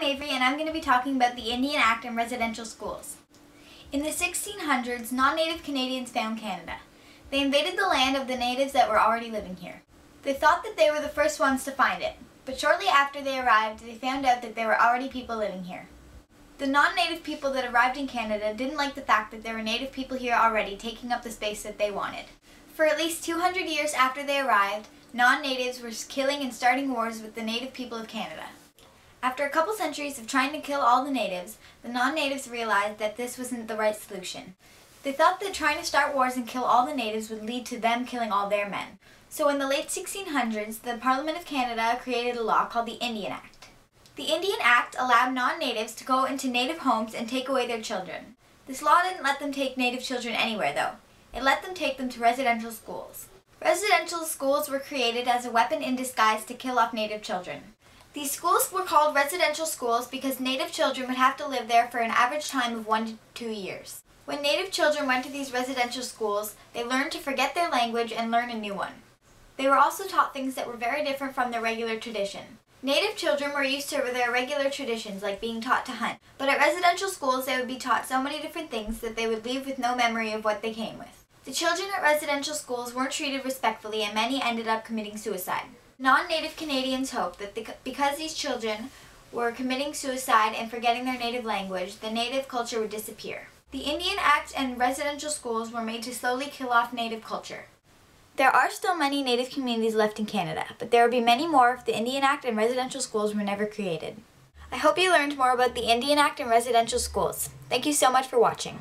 Avery, and I'm going to be talking about the Indian Act and residential schools. In the 1600s, non-native Canadians found Canada. They invaded the land of the natives that were already living here. They thought that they were the first ones to find it, but shortly after they arrived, they found out that there were already people living here. The non-native people that arrived in Canada didn't like the fact that there were native people here already taking up the space that they wanted. For at least 200 years after they arrived, non-natives were killing and starting wars with the native people of Canada. After a couple centuries of trying to kill all the natives, the non-natives realized that this wasn't the right solution. They thought that trying to start wars and kill all the natives would lead to them killing all their men. So in the late 1600s, the Parliament of Canada created a law called the Indian Act. The Indian Act allowed non-natives to go into native homes and take away their children. This law didn't let them take native children anywhere, though. It let them take them to residential schools. Residential schools were created as a weapon in disguise to kill off native children. These schools were called residential schools because native children would have to live there for an average time of 1 to 2 years. When native children went to these residential schools, they learned to forget their language and learn a new one. They were also taught things that were very different from their regular tradition. Native children were used to their regular traditions, like being taught to hunt, but at residential schools they would be taught so many different things that they would leave with no memory of what they came with. The children at residential schools weren't treated respectfully, and many ended up committing suicide. Non-native Canadians hoped that because these children were committing suicide and forgetting their native language, the native culture would disappear. The Indian Act and residential schools were made to slowly kill off native culture. There are still many native communities left in Canada, but there would be many more if the Indian Act and residential schools were never created. I hope you learned more about the Indian Act and residential schools. Thank you so much for watching.